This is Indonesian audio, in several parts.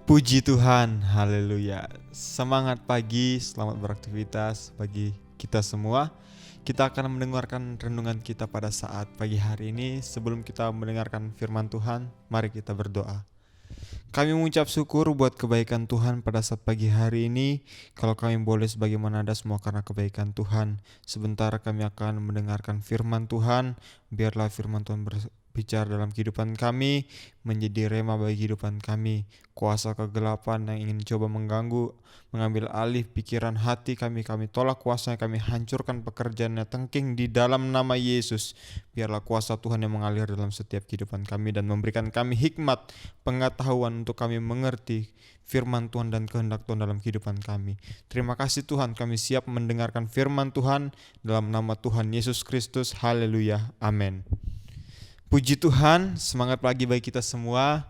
Puji Tuhan, haleluya. Semangat pagi, selamat beraktivitas bagi kita semua. Kita akan mendengarkan renungan kita pada saat pagi hari ini. Sebelum kita mendengarkan firman Tuhan, mari kita berdoa. Kami mengucap syukur buat kebaikan Tuhan pada saat pagi hari ini. Kalau kami boleh sebagaimana ada semua karena kebaikan Tuhan. Sebentar kami akan mendengarkan firman Tuhan. Biarlah firman Tuhan berbicara dalam kehidupan kami, menjadi rema bagi kehidupan kami. Kuasa kegelapan yang ingin coba mengganggu, mengambil alih pikiran hati kami tolak kuasanya, kami hancurkan pekerjaannya tengking di dalam nama Yesus. Biarlah kuasa Tuhan yang mengalir dalam setiap kehidupan kami dan memberikan kami hikmat, pengetahuan untuk kami mengerti firman Tuhan dan kehendak Tuhan dalam kehidupan kami. Terima kasih Tuhan, kami siap mendengarkan firman Tuhan dalam nama Tuhan Yesus Kristus. Haleluya, amin. Puji Tuhan, semangat pagi bagi kita semua.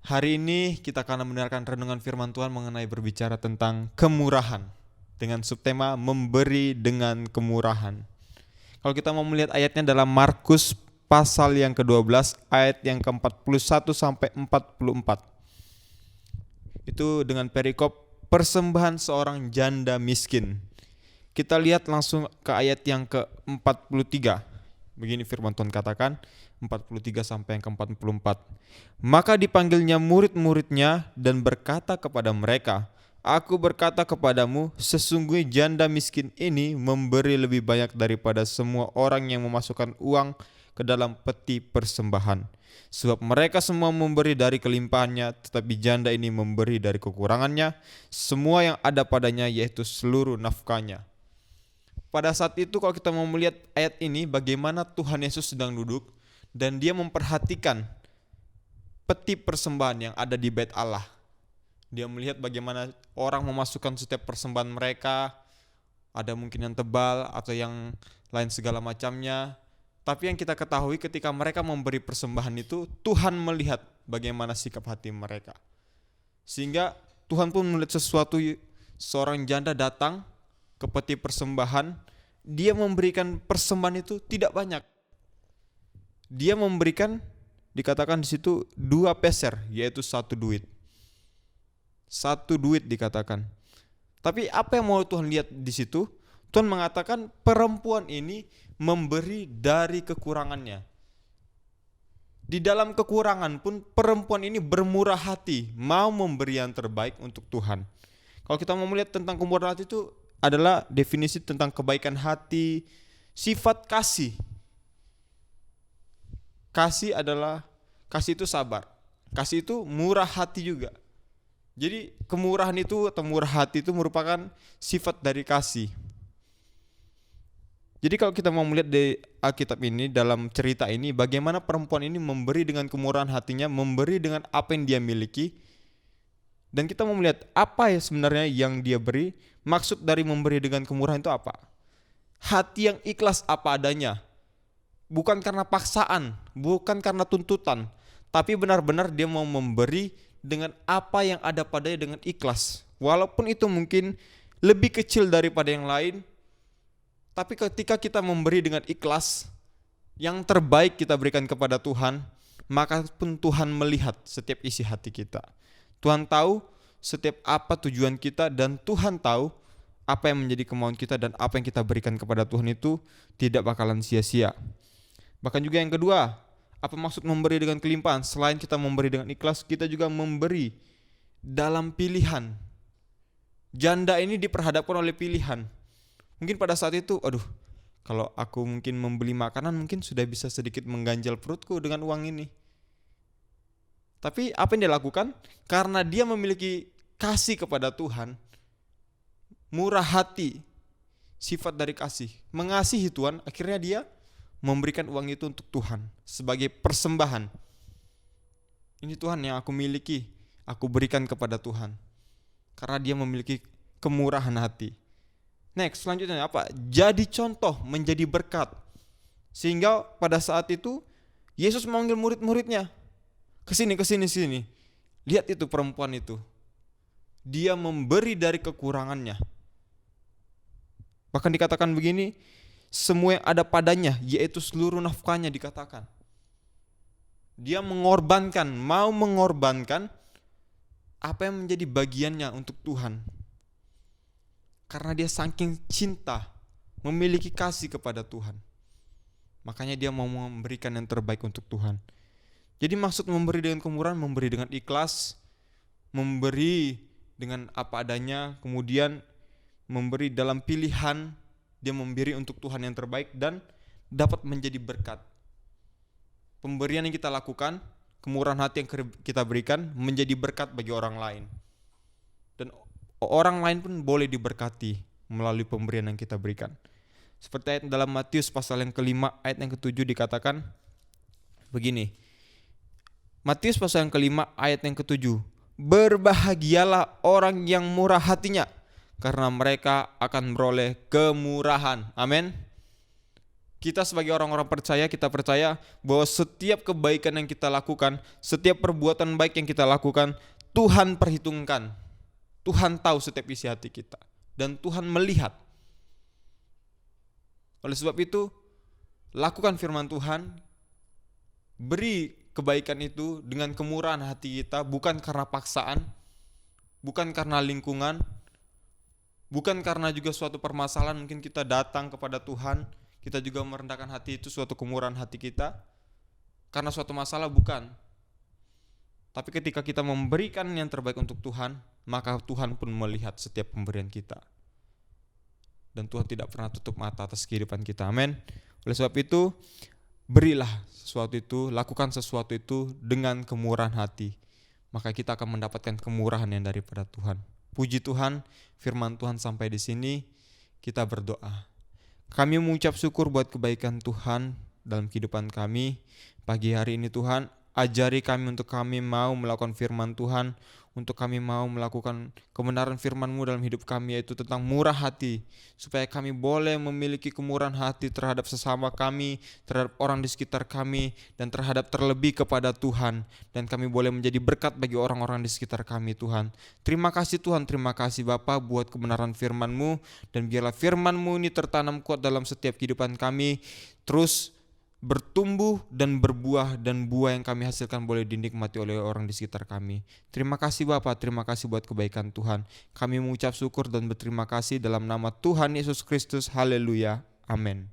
Hari ini kita akan mendengarkan renungan firman Tuhan mengenai berbicara tentang kemurahan dengan subtema memberi dengan kemurahan. Kalau kita mau melihat ayatnya dalam Markus pasal yang ke-12 ayat yang ke-41 sampai 44. Itu dengan perikop persembahan seorang janda miskin. Kita lihat langsung ke ayat yang ke-43. Begini firman Tuhan katakan, 43 sampai yang ke-44. Maka dipanggilnya murid-muridnya dan berkata kepada mereka, Aku berkata kepadamu, sesungguhnya janda miskin ini memberi lebih banyak daripada semua orang yang memasukkan uang ke dalam peti persembahan. Sebab mereka semua memberi dari kelimpahannya, tetapi janda ini memberi dari kekurangannya, semua yang ada padanya, yaitu seluruh nafkahnya. Pada saat itu kalau kita mau melihat ayat ini, bagaimana Tuhan Yesus sedang duduk dan dia memperhatikan peti persembahan yang ada di bait Allah. Dia melihat bagaimana orang memasukkan setiap persembahan mereka, ada mungkin yang tebal atau yang lain segala macamnya. Tapi yang kita ketahui ketika mereka memberi persembahan itu, Tuhan melihat bagaimana sikap hati mereka. Sehingga Tuhan pun melihat sesuatu, seorang janda datang ke peti persembahan, dia memberikan persembahan itu tidak banyak. Dia memberikan, dikatakan di situ 2 peser, yaitu 1 duit. 1 duit dikatakan. Tapi apa yang mau Tuhan lihat di situ? Tuhan mengatakan perempuan ini memberi dari kekurangannya. Di dalam kekurangan pun perempuan ini bermurah hati, mau memberi yang terbaik untuk Tuhan. Kalau kita mau melihat tentang kemurahan hati itu adalah definisi tentang kebaikan hati, sifat kasih. Kasih itu sabar. Kasih itu murah hati juga. Jadi kemurahan itu atau murah hati itu merupakan sifat dari kasih. Jadi kalau kita mau melihat di Alkitab ini, dalam cerita ini, bagaimana perempuan ini memberi dengan kemurahan hatinya, memberi dengan apa yang dia miliki. Dan kita mau melihat apa ya sebenarnya yang dia beri. Maksud dari memberi dengan kemurahan itu apa? Hati yang ikhlas apa adanya. Bukan karena paksaan, bukan karena tuntutan, tapi benar-benar dia mau memberi dengan apa yang ada padanya dengan ikhlas. Walaupun itu mungkin lebih kecil daripada yang lain, tapi ketika kita memberi dengan ikhlas, yang terbaik kita berikan kepada Tuhan, maka pun Tuhan melihat setiap isi hati kita. Tuhan tahu setiap apa tujuan kita, dan Tuhan tahu apa yang menjadi kemauan kita, dan apa yang kita berikan kepada Tuhan itu tidak bakalan sia-sia. Bahkan juga yang kedua, apa maksud memberi dengan kelimpahan? Selain kita memberi dengan ikhlas, kita juga memberi dalam pilihan. Janda ini diperhadapkan oleh pilihan. Mungkin pada saat itu, kalau aku mungkin membeli makanan mungkin sudah bisa sedikit mengganjal perutku dengan uang ini. Tapi apa yang dia lakukan? Karena dia memiliki kasih kepada Tuhan, murah hati, sifat dari kasih, mengasihi Tuhan, akhirnya dia memberikan uang itu untuk Tuhan sebagai persembahan. Ini Tuhan yang aku miliki, aku berikan kepada Tuhan. Karena dia memiliki kemurahan hati. Next, selanjutnya apa? Jadi contoh, menjadi berkat. Sehingga pada saat itu Yesus memanggil murid-muridnya. Kesini. Lihat itu perempuan itu. Dia memberi dari kekurangannya. Bahkan dikatakan begini, semua yang ada padanya, yaitu seluruh nafkahnya dikatakan. Dia mau mengorbankan apa yang menjadi bagiannya untuk Tuhan. Karena dia saking cinta, memiliki kasih kepada Tuhan. Makanya dia mau memberikan yang terbaik untuk Tuhan. Jadi maksud memberi dengan kemurahan, memberi dengan ikhlas, memberi dengan apa adanya, kemudian memberi dalam pilihan, dia memberi untuk Tuhan yang terbaik dan dapat menjadi berkat. Pemberian yang kita lakukan, kemurahan hati yang kita berikan menjadi berkat bagi orang lain. Dan orang lain pun boleh diberkati melalui pemberian yang kita berikan. Seperti ayat dalam Matius pasal yang kelima ayat yang ketujuh dikatakan begini. Matius pasal yang kelima ayat yang ketujuh. Berbahagialah orang yang murah hatinya, karena mereka akan beroleh kemurahan. Amin. Kita sebagai orang-orang percaya, kita percaya bahwa setiap kebaikan yang kita lakukan, setiap perbuatan baik yang kita lakukan, Tuhan perhitungkan. Tuhan tahu setiap isi hati kita. Dan Tuhan melihat. Oleh sebab itu, lakukan firman Tuhan, beri kebaikan itu dengan kemurahan hati kita, bukan karena paksaan, bukan karena lingkungan, bukan karena juga suatu permasalahan mungkin kita datang kepada Tuhan, kita juga merendahkan hati, itu suatu kemurahan hati kita, karena suatu masalah, bukan. Tapi ketika kita memberikan yang terbaik untuk Tuhan, maka Tuhan pun melihat setiap pemberian kita. Dan Tuhan tidak pernah tutup mata atas kehidupan kita. Amin. Oleh sebab itu, berilah sesuatu itu, lakukan sesuatu itu dengan kemurahan hati. Maka kita akan mendapatkan kemurahan yang daripada Tuhan. Puji Tuhan, firman Tuhan sampai di sini. Kita berdoa. Kami mengucap syukur buat kebaikan Tuhan dalam kehidupan kami. Pagi hari ini Tuhan, ajari kami untuk kami mau melakukan firman Tuhan, untuk kami mau melakukan kebenaran firman-Mu dalam hidup kami, yaitu tentang murah hati, supaya kami boleh memiliki kemurahan hati terhadap sesama kami, terhadap orang di sekitar kami, dan terhadap terlebih kepada Tuhan, dan kami boleh menjadi berkat bagi orang-orang di sekitar kami Tuhan. Terima kasih Tuhan, terima kasih Bapa buat kebenaran firman-Mu, dan biarlah firman-Mu ini tertanam kuat dalam setiap kehidupan kami, terus bertumbuh dan berbuah, dan buah yang kami hasilkan boleh dinikmati oleh orang di sekitar kami. Terima kasih Bapa, terima kasih buat kebaikan Tuhan. Kami mengucap syukur dan berterima kasih dalam nama Tuhan Yesus Kristus. Haleluya. Amin.